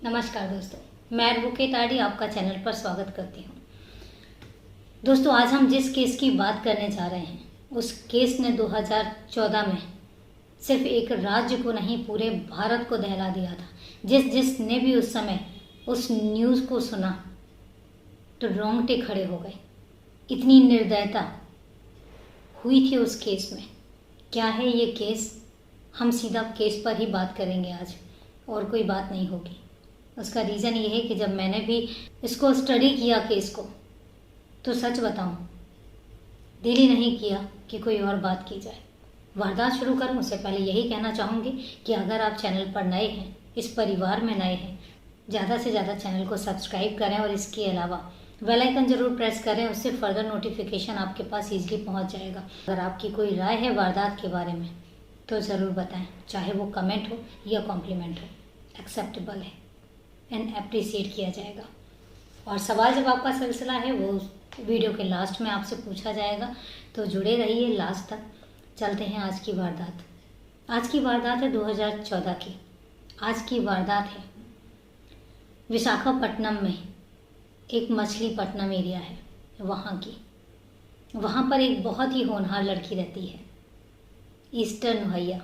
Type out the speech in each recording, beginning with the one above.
नमस्कार दोस्तों, मैं एडवोकेट आरडी आपका चैनल पर स्वागत करती हूँ। दोस्तों, आज हम जिस केस की बात करने जा रहे हैं उस केस ने 2014 में सिर्फ एक राज्य को नहीं पूरे भारत को दहला दिया था। जिसने भी उस समय उस न्यूज़ को सुना तो रोंगटे खड़े हो गए। इतनी निर्दयता हुई थी उस केस में। क्या है ये केस? हम सीधा केस पर ही बात करेंगे आज, और कोई बात नहीं होगी। उसका रीज़न ये है कि जब मैंने भी इसको स्टडी किया केस को, तो सच बताऊं, दिल ही नहीं किया कि कोई और बात की जाए। वारदात शुरू करूं उससे पहले यही कहना चाहूँगी कि अगर आप चैनल पर नए हैं, इस परिवार में नए हैं, ज़्यादा से ज़्यादा चैनल को सब्सक्राइब करें और इसके अलावा बेल आइकन ज़रूर प्रेस करें। उससे फर्दर नोटिफिकेशन आपके पास ईजिली पहुँच जाएगा। अगर आपकी कोई राय है वारदात के बारे में तो ज़रूर बताएं, चाहे वो कमेंट हो या कॉम्प्लीमेंट हो, एक्सेप्टेबल है एंड अप्रिसिएट किया जाएगा। और सवाल जवाब का सिलसिला है वो वीडियो के लास्ट में आपसे पूछा जाएगा, तो जुड़े रहिए लास्ट तक। चलते हैं आज की वारदात। आज की वारदात है 2014 की। आज की वारदात है विशाखापट्टनम में, एक मछलीपट्टनम एरिया है वहाँ की। वहाँ पर एक बहुत ही होनहार लड़की रहती है, ईस्टर नुहैया,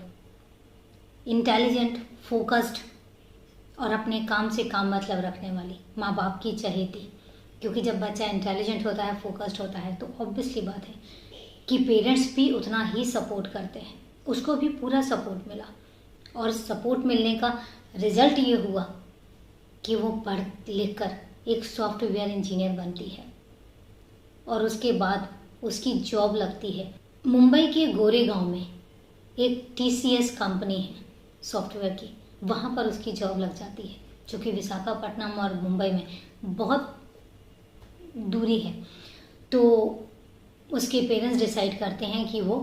इंटेलिजेंट, फोकस्ड और अपने काम से काम मतलब रखने वाली, माँ बाप की चहेती। क्योंकि जब बच्चा इंटेलिजेंट होता है, फोकस्ड होता है, तो ऑब्वियसली बात है कि पेरेंट्स भी उतना ही सपोर्ट करते हैं। उसको भी पूरा सपोर्ट मिला, और सपोर्ट मिलने का रिजल्ट ये हुआ कि वो पढ़ लिख कर एक सॉफ्टवेयर इंजीनियर बनती है। और उसके बाद उसकी जॉब लगती है मुंबई के गोरेगांव में। एक TCS कंपनी है सॉफ्टवेयर की, वहाँ पर उसकी जॉब लग जाती है, जो कि विशाखापट्टनम और मुंबई में बहुत दूरी है। तो उसके पेरेंट्स डिसाइड करते हैं कि वो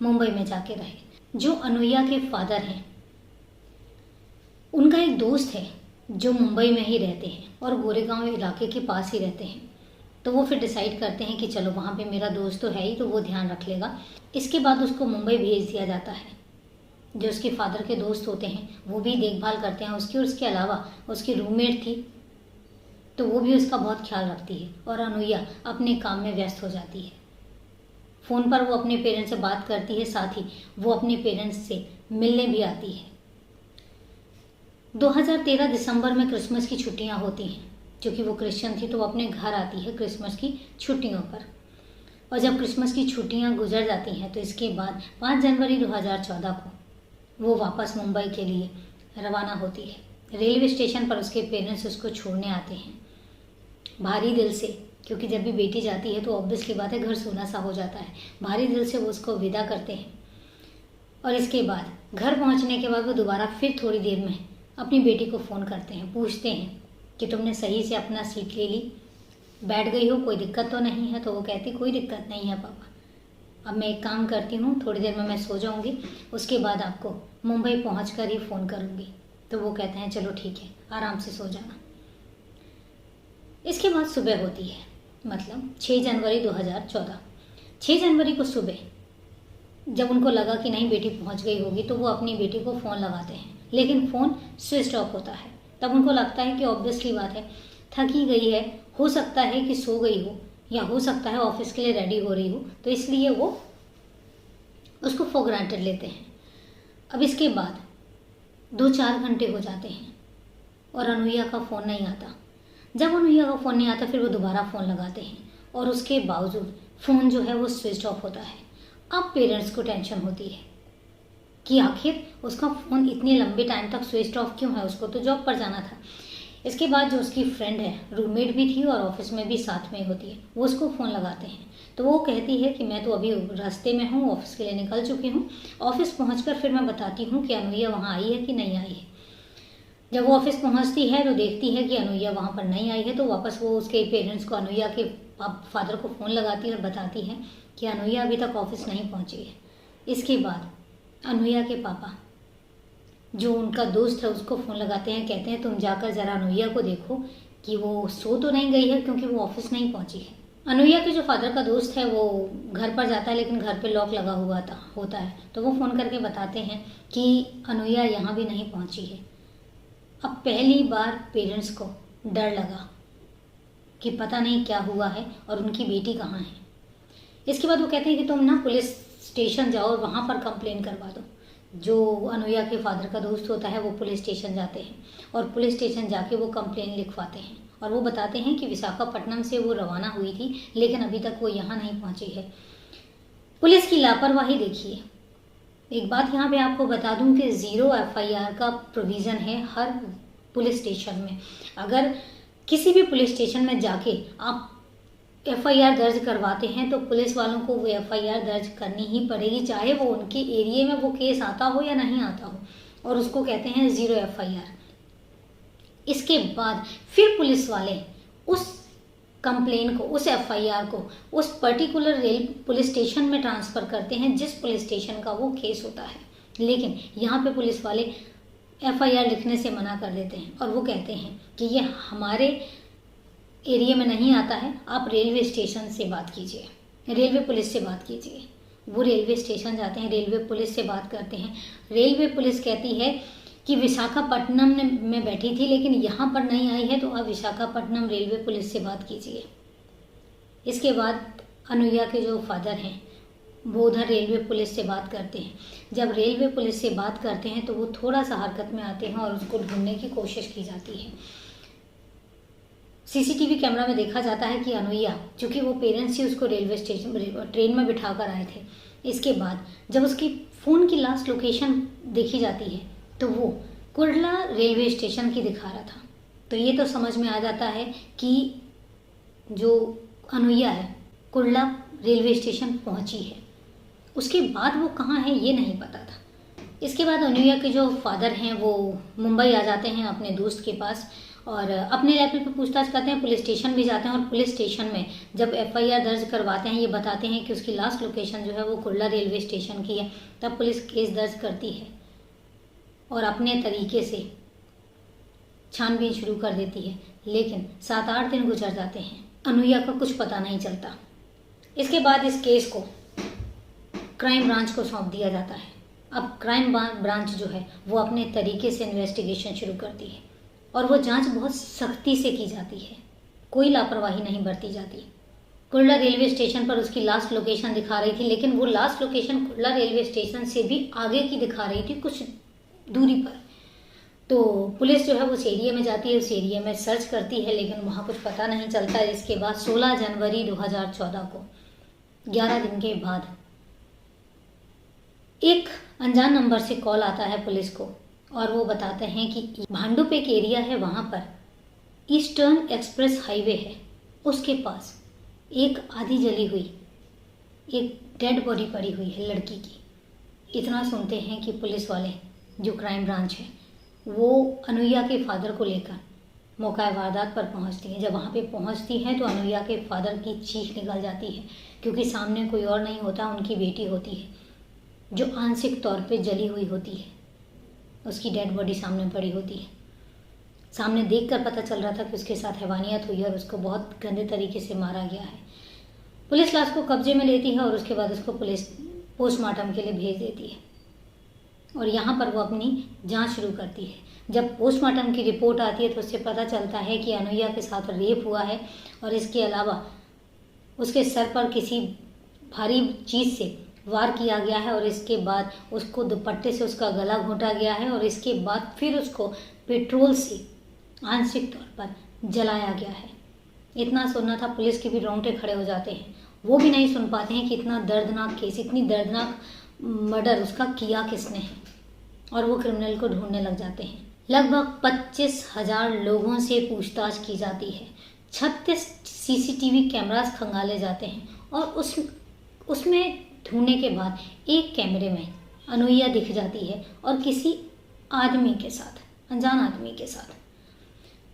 मुंबई में जाके रहे। जो अनुया के फादर हैं, उनका एक दोस्त है जो मुंबई में ही रहते हैं और गोरेगांव इलाके के पास ही रहते हैं। तो वो फिर डिसाइड करते हैं कि चलो वहाँ पे मेरा दोस्त तो है ही, तो वो ध्यान रख लेगा। इसके बाद उसको मुंबई भेज दिया जाता है। जो उसके फादर के दोस्त होते हैं वो भी देखभाल करते हैं उसकी, और उसके अलावा उसकी रूममेट थी तो वो भी उसका बहुत ख्याल रखती है। और अनुया अपने काम में व्यस्त हो जाती है। फ़ोन पर वो अपने पेरेंट्स से बात करती है, साथ ही वो अपने पेरेंट्स से मिलने भी आती है। 2013 दिसंबर में क्रिसमस की छुट्टियां होती हैं। क्योंकि वो क्रिश्चियन थी तो वो अपने घर आती है क्रिसमस की छुट्टियों पर। और जब क्रिसमस की छुट्टियां गुजर जाती हैं तो इसके बाद 5 जनवरी 2014 को वो वापस मुंबई के लिए रवाना होती है। रेलवे स्टेशन पर उसके पेरेंट्स उसको छोड़ने आते हैं भारी दिल से, क्योंकि जब भी बेटी जाती है तो ऑब्वियसली बात है घर सूना सा हो जाता है। भारी दिल से वो उसको विदा करते हैं। और इसके बाद घर पहुंचने के बाद वो दोबारा फिर थोड़ी देर में अपनी बेटी को फ़ोन करते हैं, पूछते हैं कि तुमने सही से अपना सीट ले ली, बैठ गई हो, कोई दिक्कत तो नहीं है? तो वो कहती कोई दिक्कत नहीं है पापा, अब मैं एक काम करती हूँ, थोड़ी देर में मैं सो जाऊँगी, उसके बाद आपको मुंबई पहुँचकर ही फ़ोन करूँगी। तो वो कहते हैं चलो ठीक है, आराम से सो जाना। इसके बाद सुबह होती है, मतलब 6 जनवरी 2014। 6 जनवरी को सुबह जब उनको लगा कि नहीं बेटी पहुँच गई होगी, तो वो अपनी बेटी को फ़ोन लगाते हैं, लेकिन फ़ोन स्विच ऑफ होता है। तब उनको लगता है कि ऑब्वियसली बात है थकी गई है, हो सकता है कि सो गई हो, या हो सकता है ऑफिस के लिए रेडी हो रही हो, तो इसलिए वो उसको फॉर ग्रांटेड लेते हैं। अब इसके बाद 2-4 घंटे हो जाते हैं और अनुया का फ़ोन नहीं आता। जब अनुया का फ़ोन नहीं आता फिर वो दोबारा फ़ोन लगाते हैं, और उसके बावजूद फ़ोन जो है वो स्विच ऑफ होता है। अब पेरेंट्स को टेंशन होती है कि आखिर उसका फ़ोन इतने लंबे टाइम तक स्विच ऑफ क्यों है, उसको तो जॉब पर जाना था। इसके बाद जो उसकी फ्रेंड है, रूममेट भी थी और ऑफिस में भी साथ में होती है, वो उसको फ़ोन लगाते हैं। तो वो कहती है कि मैं तो अभी रास्ते में हूँ, ऑफिस के लिए निकल चुकी हूँ, ऑफिस पहुँचकर फिर मैं बताती हूँ कि अनुया वहाँ आई है कि नहीं आई है। जब वो ऑफिस पहुँचती है तो देखती है कि अनुया वहाँ पर नहीं आई है, तो वापस वो उसके पेरेंट्स को, अनुया के फादर को फ़ोन लगाती है और बताती है कि अनुया अभी तक ऑफिस नहीं पहुँची है। इसके बाद अनुया के पापा, जो उनका दोस्त है, उसको फ़ोन लगाते हैं, कहते हैं तुम जाकर ज़रा अनुया को देखो कि वो सो तो नहीं गई है, क्योंकि वो ऑफिस नहीं पहुंची है। अनुया के जो फादर का दोस्त है वो घर पर जाता है, लेकिन घर पे लॉक लगा हुआ होता है। तो वो फ़ोन करके बताते हैं कि अनुया यहाँ भी नहीं पहुंची है। अब पहली बार पेरेंट्स को डर लगा कि पता नहीं क्या हुआ है और उनकी बेटी कहाँ है। इसके बाद वो कहते हैं कि तुम ना पुलिस स्टेशन जाओ और वहाँ पर कंप्लेन करवा दो। जो अनुया के फादर का दोस्त होता है वो पुलिस स्टेशन जाते हैं और पुलिस स्टेशन जाके वो कंप्लेन लिखवाते हैं और वो बताते हैं कि विशाखापट्टनम से वो रवाना हुई थी लेकिन अभी तक वो यहाँ नहीं पहुँची है। पुलिस की लापरवाही देखिए। एक बात यहाँ पे आपको बता दूं कि 0 FIR का प्रोविज़न है हर पुलिस स्टेशन में। अगर किसी भी पुलिस स्टेशन में जाके आप FIR दर्ज करवाते हैं तो पुलिस वालों को वो FIR दर्ज करनी ही पड़ेगी, चाहे वो उनके एरिया में वो केस आता हो या नहीं आता हो, और उसको कहते हैं 0 FIR। इसके बाद फिर पुलिस वाले उस कंप्लेन को, उस FIR को उस पर्टिकुलर रेल पुलिस स्टेशन में ट्रांसफ़र करते हैं जिस पुलिस स्टेशन का वो केस होता है। लेकिन यहाँ पे पुलिस वाले FIR लिखने से मना कर देते हैं और वो कहते हैं कि ये हमारे एरिया में नहीं आता है, आप रेलवे स्टेशन से बात कीजिए, रेलवे पुलिस से बात कीजिए। वो रेलवे स्टेशन जाते हैं, रेलवे पुलिस से बात करते हैं। रेलवे पुलिस कहती है कि विशाखापट्टनम में बैठी थी लेकिन यहाँ पर नहीं आई है, तो आप विशाखापट्टनम रेलवे पुलिस से बात कीजिए। इसके बाद अनुया के जो फादर हैं वो उधर रेलवे पुलिस से बात करते हैं। जब रेलवे पुलिस से बात करते हैं तो वो थोड़ा सा हरकत में आते हैं और उसको ढूंढने की कोशिश की जाती है। CCTV कैमरा में देखा जाता है कि अनुया, चूँकि वो पेरेंट्स ही उसको रेलवे स्टेशन ट्रेन में बिठा कर आए थे, इसके बाद जब उसकी फ़ोन की लास्ट लोकेशन देखी जाती है तो वो कुर्ला रेलवे स्टेशन की दिखा रहा था। तो ये तो समझ में आ जाता है कि जो अनुया है कुर्ला रेलवे स्टेशन पहुंची है। उसके बाद वो कहाँ है ये नहीं पता था। इसके बाद अनुया के जो फादर हैं वो मुंबई आ जाते हैं अपने दोस्त के पास और अपने लेवल पे पूछताछ करते हैं, पुलिस स्टेशन भी जाते हैं और पुलिस स्टेशन में जब FIR दर्ज करवाते हैं, ये बताते हैं कि उसकी लास्ट लोकेशन जो है वो कुर्ला रेलवे स्टेशन की है। तब पुलिस केस दर्ज करती है और अपने तरीके से छानबीन शुरू कर देती है। लेकिन 7-8 दिन गुजर जाते हैं, अनुया का कुछ पता नहीं चलता। इसके बाद इस केस को क्राइम ब्रांच को सौंप दिया जाता है। अब क्राइम ब्रांच जो है वो अपने तरीके से इन्वेस्टिगेशन शुरू करती है और वो जांच बहुत सख्ती से की जाती है, कोई लापरवाही नहीं बरती जाती। कुर्ला रेलवे स्टेशन पर उसकी लास्ट लोकेशन दिखा रही थी लेकिन वो last location Kurla railway station से भी आगे की दिखा रही थी, कुछ दूरी पर। तो पुलिस जो है उस एरिया में जाती है, उस एरिया में सर्च करती है लेकिन वहाँ कुछ पता नहीं चलता। इसके बाद 16 जनवरी 2014 को 11 दिन के बाद एक अनजान नंबर से कॉल आता है पुलिस को और वो बताते हैं कि भांडुप एक एरिया है, वहाँ पर ईस्टर्न एक्सप्रेस हाईवे है, उसके पास एक आधी जली हुई एक डेड बॉडी पड़ी हुई है लड़की की। इतना सुनते हैं कि पुलिस वाले जो क्राइम ब्रांच है वो अनुया के फादर को लेकर मौका वारदात पर पहुंचती है। जब वहाँ पे पहुंचती है तो अनुया के फादर की चीख निकल जाती है क्योंकि सामने कोई और नहीं होता, उनकी बेटी होती है जो आंशिक तौर पे जली हुई होती है। उसकी डेड बॉडी सामने पड़ी होती है। सामने देखकर पता चल रहा था कि उसके साथ हैवानियत हुई और उसको बहुत गंदे तरीके से मारा गया है। पुलिस लाश को कब्जे में लेती है और उसके बाद उसको पुलिस पोस्टमार्टम के लिए भेज देती है और यहाँ पर वो अपनी जांच शुरू करती है। जब पोस्टमार्टम की रिपोर्ट आती है तो उससे पता चलता है कि अनुया के साथ रेप हुआ है और इसके अलावा उसके सर पर किसी भारी चीज़ से वार किया गया है और इसके बाद उसको दुपट्टे से उसका गला घोंटा गया है और इसके बाद फिर उसको पेट्रोल से आंशिक तौर पर जलाया गया है। इतना सुनना था पुलिस के भी रोंगटे खड़े हो जाते हैं। वो भी नहीं सुन पाते हैं कि इतना दर्दनाक केस, इतनी दर्दनाक मर्डर उसका किया किसने है, और वो क्रिमिनल को ढूंढने लग जाते हैं। लगभग 25,000 लोगों से पूछताछ की जाती है, 36 CCTV कैमरास खंगाले जाते हैं और उसमें ढूंढने के बाद एक कैमरे में अनुया दिख जाती है और किसी आदमी के साथ, अनजान आदमी के साथ।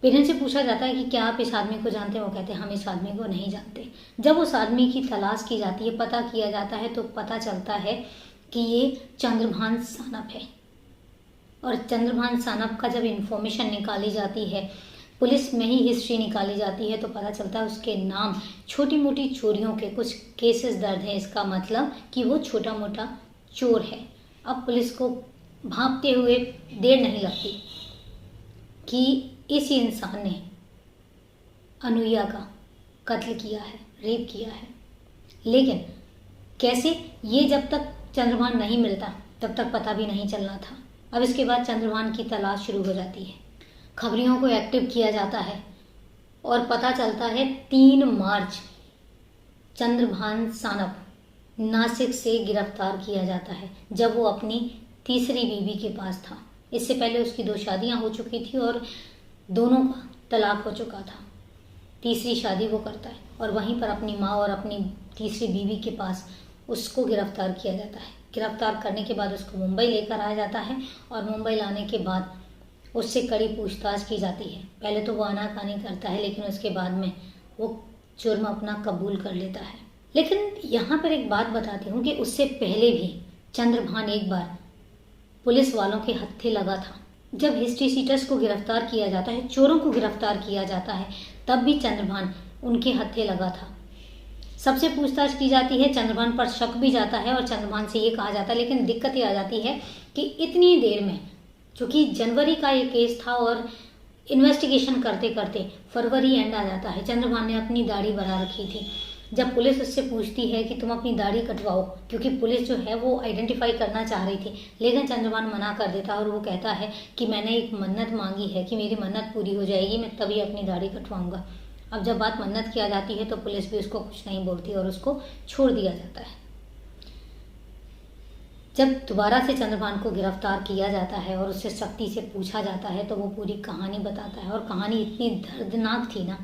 पेरेंट्स से पूछा जाता है कि क्या आप इस आदमी को जानते हैं? वो कहते हैं हम इस आदमी को नहीं जानते। जब उस आदमी की तलाश की जाती है, पता किया जाता है तो पता चलता है कि ये चंद्रभान सानप है। और चंद्रभान सानप का जब इन्फॉर्मेशन निकाली जाती है, पुलिस में ही हिस्ट्री निकाली जाती है, तो पता चलता है उसके नाम छोटी मोटी चोरियों के कुछ केसेस दर्ज हैं। इसका मतलब कि वो छोटा मोटा चोर है। अब पुलिस को भांपते हुए देर नहीं लगती, कि इस इंसान ने अनुया का कत्ल किया है, रेप किया है। लेकिन कैसे, ये जब तक चंद्रभान नहीं मिलता तब तक पता भी नहीं चलना था। अब इसके बाद चंद्रभान की तलाश शुरू हो जाती है, खबरियों को एक्टिव किया जाता है और पता चलता है 3 मार्च चंद्रभान सानप नासिक से गिरफ्तार किया जाता है, जब वो अपनी तीसरी बीवी के पास था। इससे पहले उसकी 2 शादियां हो चुकी थी और दोनों का तलाक हो चुका था। तीसरी शादी वो करता है और वहीं पर अपनी माँ और अपनी तीसरी बीवी के पास उसको गिरफ्तार किया जाता है। गिरफ्तार करने के बाद उसको मुंबई लेकर आया जाता है और मुंबई लाने के बाद उससे कड़ी पूछताछ की जाती है। पहले तो वो आनाकानी करता है, लेकिन उसके बाद में वो जुर्म अपना कबूल कर लेता है। लेकिन यहाँ पर एक बात बताती हूँ कि उससे पहले भी चंद्रभान एक बार पुलिस वालों के हत्थे लगा था। जब हिस्ट्री सीटर्स को गिरफ्तार किया जाता है, चोरों को गिरफ्तार किया जाता है, तब भी चंद्रभान उनके हत्थे लगा था। सबसे पूछताछ की जाती है, चंद्रभान पर शक भी जाता है और चंद्रभान से ये कहा जाता है, लेकिन दिक्कत ये आ जाती है कि इतनी देर में, चूँकि जनवरी का ये केस था और इन्वेस्टिगेशन करते करते फरवरी एंड आ जाता है। चंद्रभान ने अपनी दाढ़ी बढ़ा रखी थी। जब पुलिस उससे पूछती है कि तुम अपनी दाढ़ी कटवाओ, क्योंकि पुलिस जो है वो आइडेंटिफाई करना चाह रही थी, लेकिन चंद्रभान मना कर देता है और वो कहता है कि मैंने एक मन्नत मांगी है कि मेरी मन्नत पूरी हो जाएगी, मैं तभी अपनी दाढ़ी कटवाऊंगा। अब जब बात मन्नत की आ जाती है तो पुलिस भी उसको कुछ नहीं बोलती और उसको छोड़ दिया जाता है। जब दोबारा से चंद्रभान को गिरफ्तार किया जाता है और उससे सख्ती से पूछा जाता है तो वो पूरी कहानी बताता है, और कहानी इतनी दर्दनाक थी ना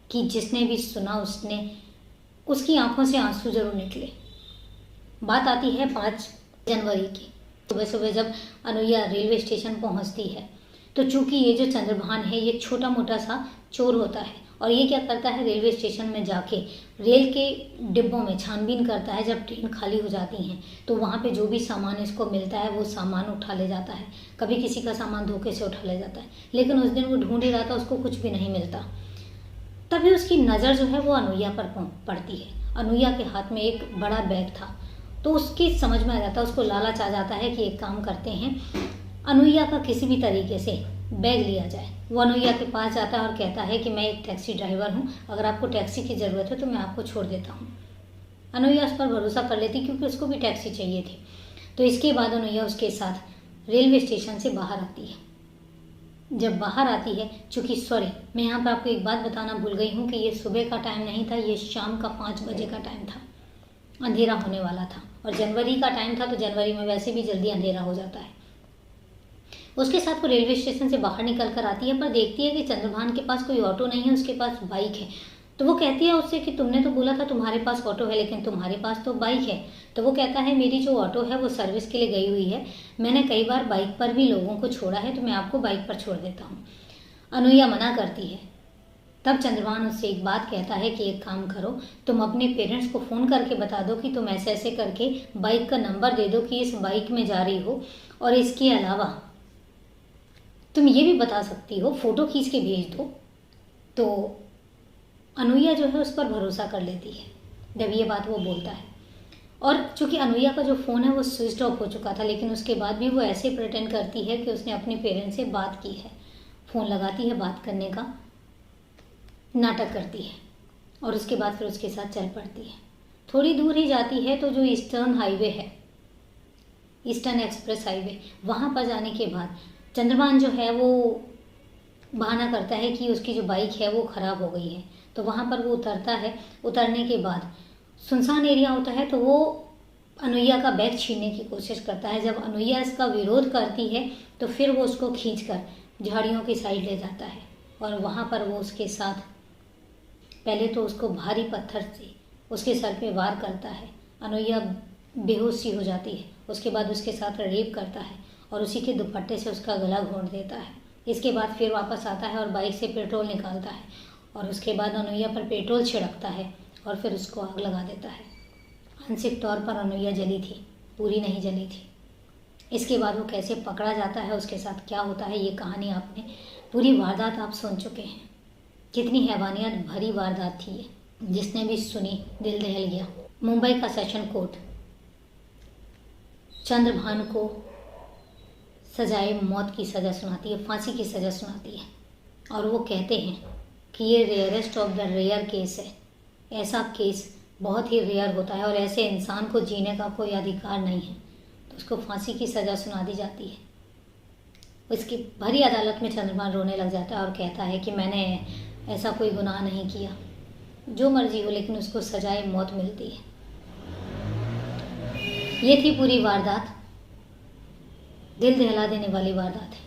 कि जिसने भी सुना उसकी आंखों से आंसू जरूर निकले। बात आती है 5 जनवरी की। सुबह सुबह जब अनुया रेलवे स्टेशन पहुंचती है तो चूंकि ये जो चंद्रभान है ये छोटा मोटा सा चोर होता है और ये क्या करता है, रेलवे स्टेशन में जाके रेल के डिब्बों में छानबीन करता है। जब ट्रेन खाली हो जाती हैं तो वहाँ पे जो भी सामान इसको मिलता है वो सामान उठा ले जाता है। कभी किसी का सामान धोखे से उठा ले जाता है, लेकिन उस दिन वो ढूंढ ही रहा था, उसको कुछ भी नहीं मिलता। तभी उसकी नज़र जो है वो अनुया पर पड़ती है। अनुया के हाथ में एक बड़ा बैग था, तो उसकी समझ में आ जाता है, उसको लालच आ जाता है कि एक काम करते हैं, अनुया का किसी भी तरीके से बैग लिया जाए। वो अनुया के पास जाता है और कहता है कि मैं एक टैक्सी ड्राइवर हूँ, अगर आपको टैक्सी की ज़रूरत है तो मैं आपको छोड़ देता हूँ। अनुया उस पर भरोसा कर लेती क्योंकि उसको भी टैक्सी चाहिए थी। तो इसके बाद अनुया उसके साथ रेलवे स्टेशन से बाहर आती है। जब बाहर आती है, चूँकि मैं यहाँ पर आपको एक बात बताना भूल गई हूँ कि ये सुबह का टाइम नहीं था, ये शाम का 5 बजे का टाइम था, अंधेरा होने वाला था और जनवरी का टाइम था, तो जनवरी में वैसे भी जल्दी अंधेरा हो जाता है। उसके साथ वो रेलवे स्टेशन से बाहर निकल कर आती है, पर देखती है कि चंद्रभान के पास कोई ऑटो नहीं है, उसके पास बाइक है। तो वो कहती है उससे कि तुमने तो बोला था तुम्हारे पास ऑटो है, लेकिन तुम्हारे पास तो बाइक है। तो वो कहता है मेरी जो ऑटो है वो सर्विस के लिए गई हुई है, मैंने कई बार बाइक पर भी लोगों को छोड़ा है, तो मैं आपको बाइक पर छोड़ देता हूँ। अनुया मना करती है। तब चंद्रभान उससे एक बात कहता है कि एक काम करो, तुम अपने पेरेंट्स को फ़ोन करके बता दो कि तुम ऐसे ऐसे करके बाइक का नंबर दे दो कि इस बाइक में जा रही हो, और इसके अलावा तुम ये भी बता सकती हो, फ़ोटो खींच के भेज दो। तो अनुया जो है उस पर भरोसा कर लेती है जब ये बात वो बोलता है। और चूंकि अनुया का जो फ़ोन है वो स्विच ऑफ हो चुका था, लेकिन उसके बाद भी वो ऐसे प्रिटेंड करती है कि उसने अपने पेरेंट्स से बात की है, फ़ोन लगाती है, बात करने का नाटक करती है और उसके बाद फिर उसके साथ चल पड़ती है। थोड़ी दूर ही जाती है तो जो ईस्टर्न हाईवे है, ईस्टर्न एक्सप्रेस हाईवे, वहाँ पर जाने के बाद चंद्रभान जो है वो बहाना करता है कि उसकी जो बाइक है वो ख़राब हो गई है। तो वहाँ पर वो उतरता है। उतरने के बाद सुनसान एरिया होता है, तो वो अनुया का बैग छीनने की कोशिश करता है। जब अनुया इसका विरोध करती है तो फिर वो उसको खींचकर झाड़ियों की साइड ले जाता है और वहाँ पर वो उसके साथ पहले तो उसको भारी पत्थर से उसके सर पे वार करता है। अनुया बेहोश सी हो जाती है। उसके बाद उसके साथ रेप करता है और उसी के दुपट्टे से उसका गला घोंट देता है। इसके बाद फिर वापस आता है और बाइक से पेट्रोल निकालता है और उसके बाद अनुया पर पेट्रोल छिड़कता है और फिर उसको आग लगा देता है। आंशिक तौर पर अनुया जली थी, पूरी नहीं जली थी। इसके बाद वो कैसे पकड़ा जाता है, उसके साथ क्या होता है, ये कहानी आपने पूरी वारदात आप सुन चुके हैं। कितनी हैवानियत भरी वारदात थी ये, जिसने भी सुनी दिल दहल गया। मुंबई का सेशन कोर्ट चंद्रभान को सजाए मौत की सज़ा सुनाती है, फांसी की सज़ा सुनाती है। और वो कहते हैं कि ये rarest of the rare case है, ऐसा केस बहुत ही रेयर होता है और ऐसे इंसान को जीने का कोई अधिकार नहीं है, तो उसको फांसी की सज़ा सुना दी जाती है। उसकी भरी अदालत में चंद्रभान रोने लग जाता है और कहता है कि मैंने ऐसा कोई गुनाह नहीं किया, जो मर्जी हो, लेकिन उसको सजाए मौत मिलती है। ये थी पूरी वारदात, दिल दहला देने वाली वारदात है,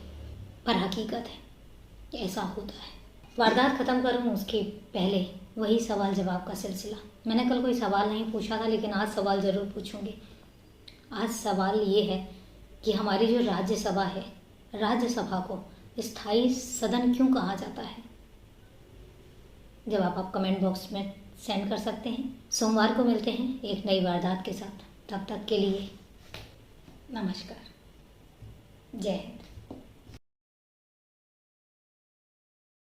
पर हकीकत है कि ऐसा होता है। वारदात ख़त्म करूँ उसके पहले वही सवाल जवाब का सिलसिला। मैंने कल कोई सवाल नहीं पूछा था, लेकिन आज सवाल ज़रूर पूछूंगी। आज सवाल ये है कि हमारी जो राज्यसभा है, राज्यसभा को स्थायी सदन क्यों कहा जाता है? जवाब आप कमेंट बॉक्स में सेंड कर सकते हैं। सोमवार को मिलते हैं एक नई वारदात के साथ। तब तक के लिए नमस्कार, जय हिंद।